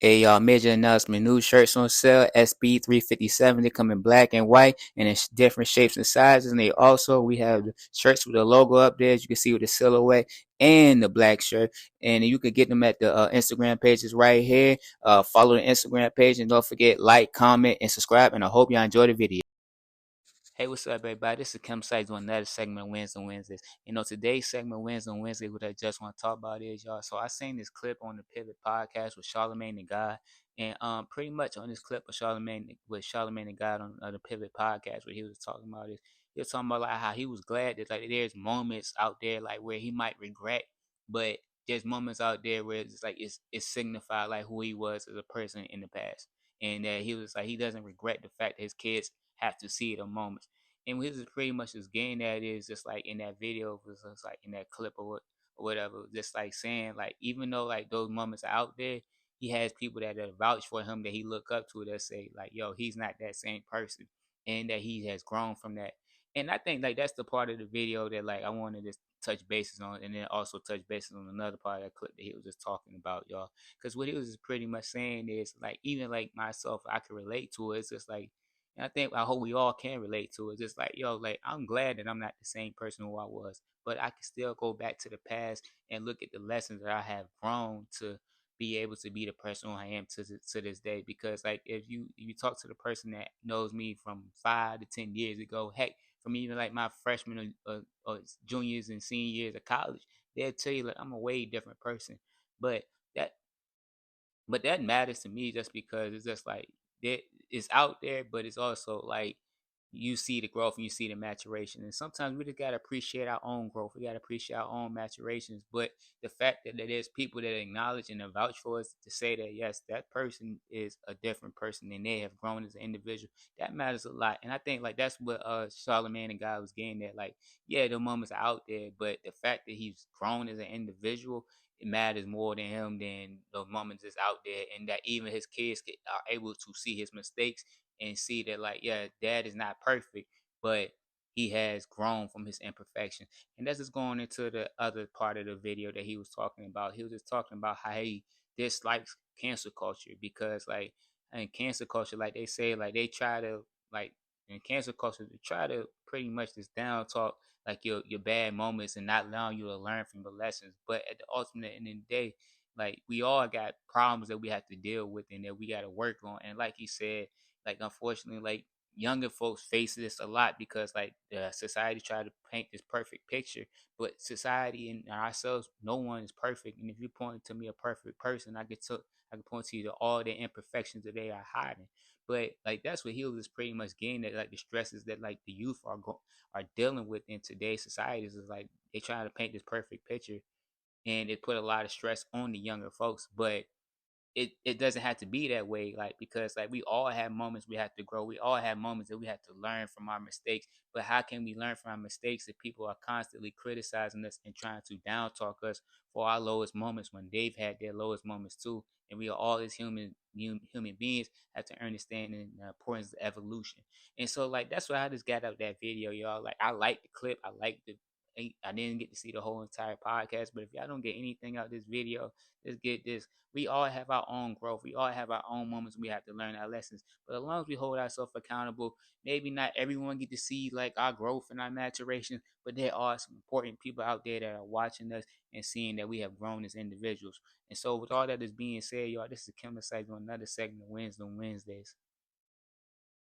A major announcement: new shirts on sale. SB 357. They come in black and white, and in different shapes and sizes. And we have the shirts with the logo up there, as you can see with the silhouette and the black shirt. And you can get them at the Instagram pages right here. Follow the Instagram page, and don't forget like, comment, and subscribe. And I hope y'all enjoy the video. Hey, what's up, everybody? This is Kim Sites on another segment of Wednesday on Wednesdays. Today's segment Wednesday on Wednesday, what I just want to talk about is, y'all. So I seen this clip on the Pivot podcast with Charlamagne the God, and pretty much on this clip of Charlamagne the God on the Pivot podcast, what he was talking about is he was talking about like how he was glad that like there's moments out there like where he might regret, but there's moments out there where it's like it's signified like who he was as a person in the past, and that he was like he doesn't regret the fact that his kids have to see the moments. And what is pretty much just getting at is just like in that video, was just like in that clip or whatever, just like saying like even though like those moments are out there, he has people that vouch for him that he look up to that say like, yo, he's not that same person, and that he has grown from that. And I think like that's the part of the video that like I wanted to touch bases on, and then also touch bases on another part of that clip that he was just talking about, y'all. Because what he was just pretty much saying is like even like myself, I can relate to it. It's just like, and I hope we all can relate to it. Just like, yo, like I'm glad that I'm not the same person who I was, but I can still go back to the past and look at the lessons that I have grown to be able to be the person who I am to this day. Because like if you talk to the person that knows me from 5 to 10 years ago, heck, from even like my freshman or juniors and senior years of college, they'll tell you like I'm a way different person. But that that matters to me just because it's just like it's out there, but it's also like you see the growth and you see the maturation. And sometimes we just gotta appreciate our own growth. We gotta appreciate our own maturations. But the fact that there's people that acknowledge and vouch for us to say that yes, that person is a different person and they have grown as an individual, that matters a lot. And I think like that's what Charlamagne and God was getting at. Like, yeah, the moments are out there, but the fact that he's grown as an individual, it matters more than him than the moments that's out there, and that even his kids are able to see his mistakes and see that like, yeah, dad is not perfect, but he has grown from his imperfection. And that's just going into the other part of the video that he was talking about. He was just talking about how he dislikes cancel culture because like in cancel culture, like they say, like they try to like in cancel culture they try to pretty much just down talk like your bad moments and not allowing you to learn from the lessons. But at the ultimate end of the day, like we all got problems that we have to deal with and that we got to work on. And like he said, like unfortunately, like younger folks face this a lot because like the society try to paint this perfect picture, but society and ourselves, no one is perfect. And if you point to me a perfect person, I can point to you to all the imperfections that they are hiding. But like that's what he was pretty much getting at, like the stresses that like the youth are dealing with in today's societies is like they trying to paint this perfect picture, and it put a lot of stress on the younger folks. But it doesn't have to be that way, like because like we all have moments we have to grow, we all have moments that we have to learn from our mistakes. But how can we learn from our mistakes if people are constantly criticizing us and trying to down talk us for our lowest moments when they've had their lowest moments too? And we are all as human beings have to understand the importance of evolution. And so like that's why I just got out that video, y'all. Like I like the clip, I didn't get to see the whole entire podcast, but if y'all don't get anything out of this video, just get this: we all have our own growth. We all have our own moments we have to learn our lessons. But as long as we hold ourselves accountable, maybe not everyone get to see like our growth and our maturation, but there are some important people out there that are watching us and seeing that we have grown as individuals. And so with all that is being said, y'all, this is Kim Sites on another segment of Wednesdays.